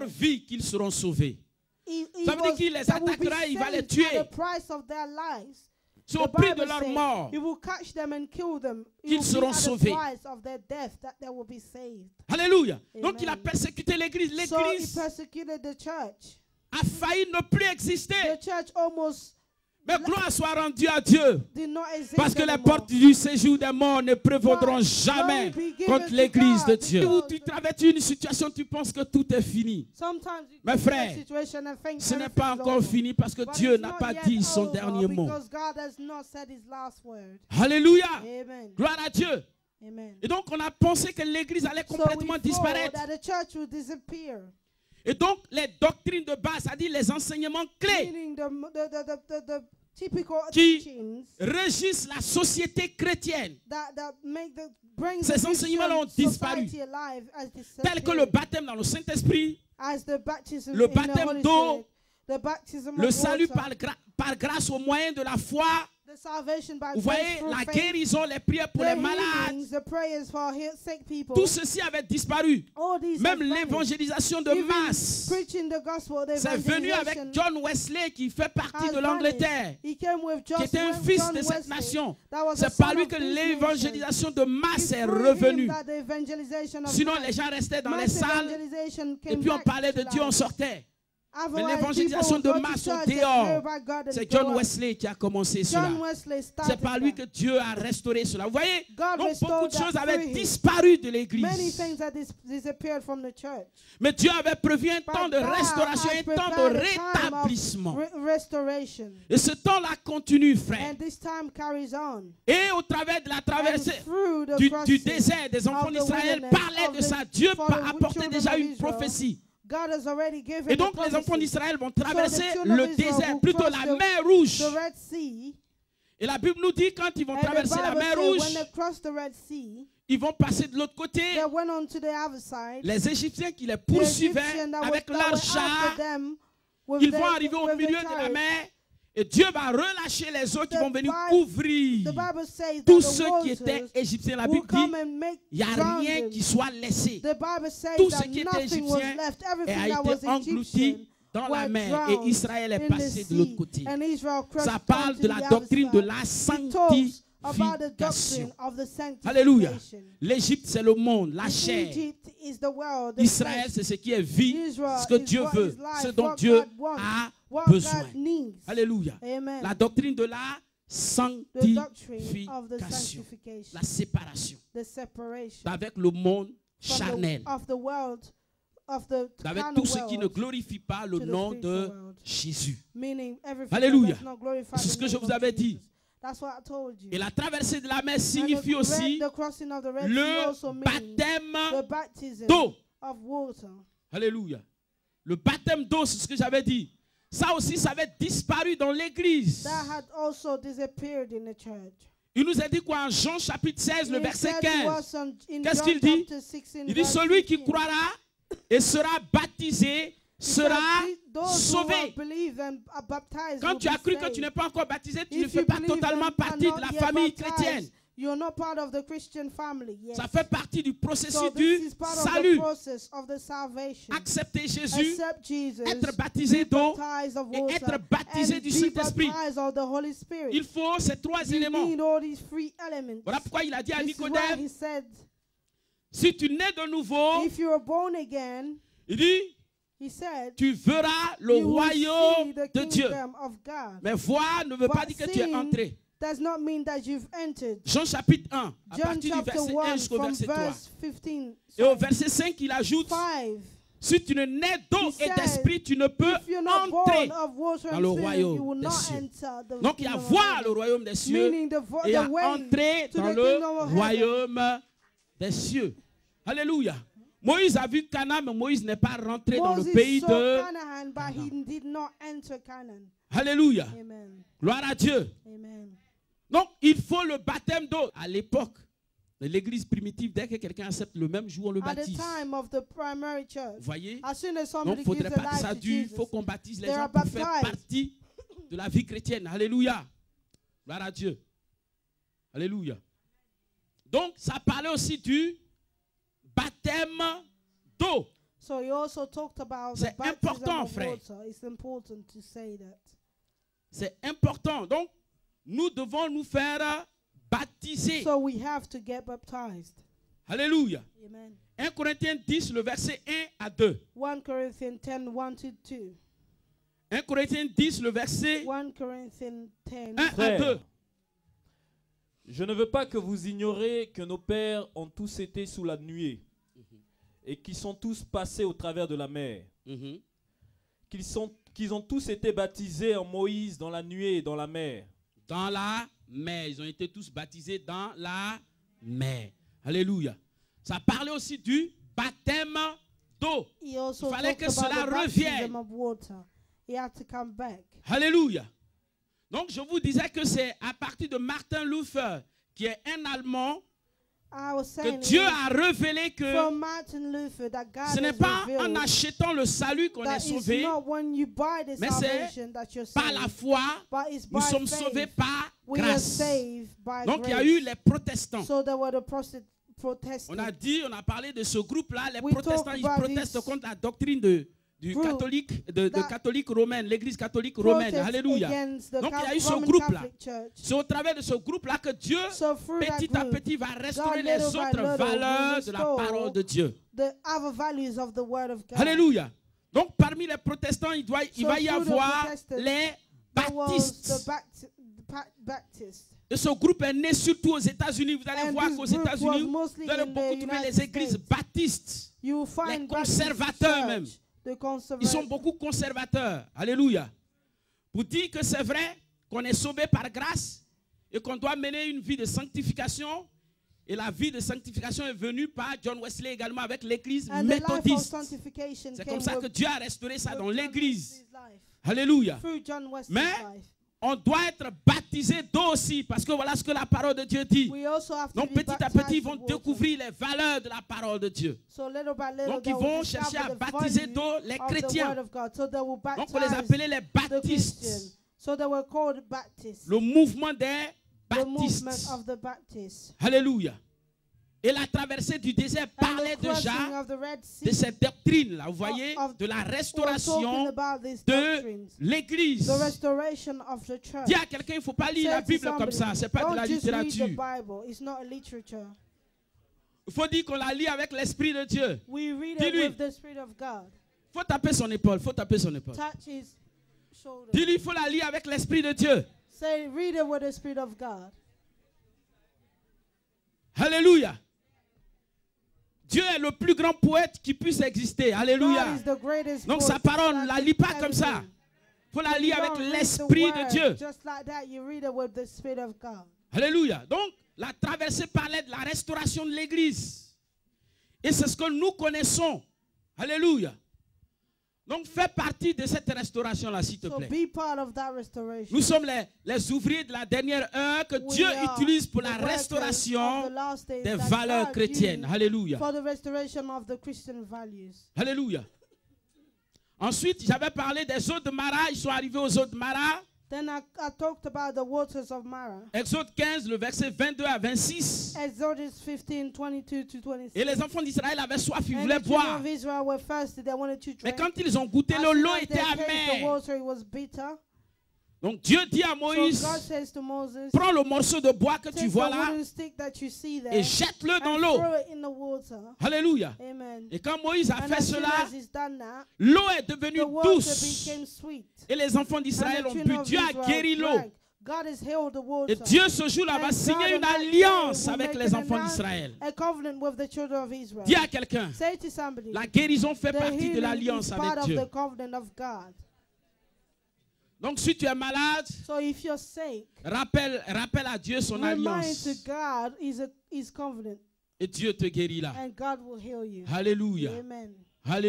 vie qu'ils seront sauvés. Ça veut dire qu'il les attaquera, il va les tuer. C'est au prix de leur mort qu'ils seront sauvés. Alléluia. Donc il a persécuté l'église. L'église a failli ne plus exister. Mais gloire soit rendue à Dieu. Parce que les portes du séjour des morts ne prévaudront jamais contre l'église de Dieu. Où tu traverses une situation, tu penses que tout est fini. Mes frères, ce n'est pas encore fini parce que Dieu n'a pas dit son dernier mot. Alléluia. Gloire à Dieu. Et donc on a pensé que l'église allait complètement disparaître. Et donc les doctrines de base, c'est-à-dire les enseignements clés qui régissent la société chrétienne, ces enseignements ont disparu, tels que le baptême dans le Saint-Esprit, le baptême d'eau, le salut par grâce au moyen de la foi. Vous voyez, la guérison, les prières pour les malades, tout ceci avait disparu. Même l'évangélisation de masse, c'est venu avec John Wesley qui fait partie de l'Angleterre, qui était un fils de cette nation. C'est par lui que l'évangélisation de masse est revenue. Sinon, les gens restaient dans les salles et puis on parlait de Dieu, on sortait. Mais l'évangélisation de masse au dehors, c'est John Wesley qui a commencé cela. C'est par lui que Dieu a restauré cela. Vous voyez, donc beaucoup de choses avaient disparu de l'église. Mais Dieu avait prévu un temps de restauration, un temps de rétablissement. Et ce temps-là continue, frère. Et au travers de la traversée du désert, des enfants d'Israël parlaient de ça. Dieu apportait déjà une prophétie. Et donc les enfants d'Israël vont traverser le désert, plutôt la mer Rouge. Et la Bible nous dit quand ils vont traverser la mer Rouge, ils vont passer de l'autre côté. Les Égyptiens qui les poursuivaient avec leurs chars, ils vont arriver au milieu de la mer. Et Dieu va relâcher les eaux qui vont venir couvrir tous ceux qui étaient égyptiens. La Bible dit, il n'y a rien qui soit laissé. Tout ce qui était égyptien a été englouti dans la mer et Israël est passé de l'autre côté. Ça parle de la doctrine de la sanctification. Alléluia. L'Égypte, c'est le monde, la chair. Israël, c'est ce qui est vie, ce que Dieu veut, ce dont Dieu a besoin. Alléluia. La doctrine de la sanctification, la séparation avec le monde charnel, avec tout ce qui ne glorifie pas le nom de Jésus. Alléluia. C'est ce que je vous avais dit. Et la traversée de la mer signifie aussi le baptême d'eau. Alléluia. Le baptême d'eau, c'est ce que j'avais dit. Ça aussi, ça avait disparu dans l'église. Il nous a dit quoi en Jean chapitre 16, le verset 15. Qu'est-ce qu'il dit? Il dit celui qui croira et sera baptisé sera sauvé. Quand tu as cru que tu n'es pas encore baptisé, tu ne fais pas totalement partie de la famille chrétienne. Ça fait partie du processus du salut. Accepter Jésus, être baptisé d'eau et être baptisé du Saint-Esprit. Il faut ces trois éléments. Voilà pourquoi il a dit à Nicodème, si tu nais de nouveau, il dit, tu verras le royaume de Dieu. Mais voir ne veut pas dire que tu es entré. Jean chapitre 1, à partir du verset 1 jusqu'au verset 3. Et au verset 5, il ajoute, si tu ne nais d'eau et d'esprit, tu ne peux entrer dans le royaume des cieux. Donc il y a voir le royaume des cieux et il y a entrer dans le royaume des cieux. Alléluia. Moïse a vu Canaan, mais Moïse n'est pas rentré dans le pays de Canaan. Alléluia. Gloire à Dieu. Donc, il faut le baptême d'eau. À l'époque de l'église primitive, dès que quelqu'un accepte le même jour, on le baptise. Vous voyez? Donc, il ne faudrait pas que ça dure. Il faut qu'on baptise les gens pour faire partie de la vie chrétienne. Alléluia. Gloire à Dieu. Alléluia. Donc, ça parlait aussi du baptême d'eau. So he also talked about the baptism of water. It's important to say that. C'est important. Donc, nous devons nous faire baptiser. So we have to get baptized. Alléluia. Amen. 1 Corinthiens 10, le verset 1 à 2. 1 Corinthians 10, 1 to 2. 1 Corinthiens 10, le verset 1 Corinthians 10, 1 à 2. Je ne veux pas que vous ignoriez que nos pères ont tous été sous la nuée et qu'ils sont tous passés au travers de la mer. Qu'ils ont tous été baptisés en Moïse dans la nuée et dans la mer. Dans la mer. Ils ont été tous baptisés dans la mer. Alléluia. Ça parlait aussi du baptême d'eau. Il fallait que cela revienne. Alléluia. Donc je vous disais que c'est à partir de Martin Luther, qui est un Allemand, que Dieu a révélé que ce n'est pas en achetant le salut qu'on est sauvé, mais c'est par la foi, nous sommes sauvés par grâce. Donc il y a eu les protestants. On a parlé de ce groupe-là, les protestants, ils protestent contre la doctrine du catholique, de catholique romaine, l'église catholique romaine. Alléluia. Donc il y a eu ce groupe-là. C'est au travers de ce groupe-là que Dieu, petit à petit, va restaurer les autres valeurs de la parole de Dieu. Alléluia. Donc parmi les protestants, il va y avoir les baptistes. Et ce groupe est né surtout aux États-Unis. Vous allez voir qu'aux États-Unis, vous allez beaucoup trouver les églises baptistes, les conservateurs même. Ils sont beaucoup conservateurs. Alléluia. Pour dire que c'est vrai qu'on est sauvé par grâce et qu'on doit mener une vie de sanctification. Et la vie de sanctification est venue par John Wesley également avec l'église méthodiste. C'est comme ça que Dieu a restauré ça dans l'église. Alléluia. Mais on doit être baptisé d'eau aussi, parce que voilà ce que la parole de Dieu dit. Donc petit à petit, ils vont découvrir les valeurs de la parole de Dieu. Donc ils vont chercher à baptiser d'eau les chrétiens. Donc on les appelait les baptistes. Le mouvement des baptistes. Alléluia. Et la traversée du désert parlait déjà de cette doctrine-là, vous voyez, de la restauration de l'Église. Dis à quelqu'un, il ne faut pas lire la Bible comme ça, ce n'est pas de la littérature. Il faut dire qu'on la lit avec l'Esprit de Dieu. Dis-lui, il faut taper son épaule, il faut taper son épaule. Dis-lui, il faut la lire avec l'Esprit de Dieu. Alléluia. Dieu est le plus grand poète qui puisse exister. Alléluia. Donc sa parole, ne la lit pas comme ça. Il faut la lire avec l'Esprit de Dieu. Alléluia. Donc la traversée parlait de la restauration de l'Église. Et c'est ce que nous connaissons. Alléluia. Donc fais partie de cette restauration-là, s'il te plaît. Nous sommes les ouvriers de la dernière heure que Dieu utilise pour la restauration des valeurs chrétiennes. Alléluia. Alléluia. Ensuite, j'avais parlé des eaux de Mara. Ils sont arrivés aux eaux de Mara. Then I talked about the waters of Mara. Exode 15, le verset 22 à 26. Exodus 15, 22 to 26. Et les enfants d'Israël avaient soif, ils voulaient boire. Mais quand ils ont goûté l'eau, l'eau était amère. Donc Dieu dit à Moïse, prends le morceau de bois que tu vois là et jette-le dans l'eau. Alléluia. Et quand Moïse a fait cela, l'eau est devenue douce. Et les enfants d'Israël ont bu. Dieu a guéri l'eau. Et Dieu ce jour-là va signer une alliance avec les enfants d'Israël. Dis à quelqu'un, la guérison fait partie de l'alliance avec Dieu. Donc si tu es malade, rappelle à Dieu son alliance. Et Dieu te guérit là. Alléluia. Alléluia.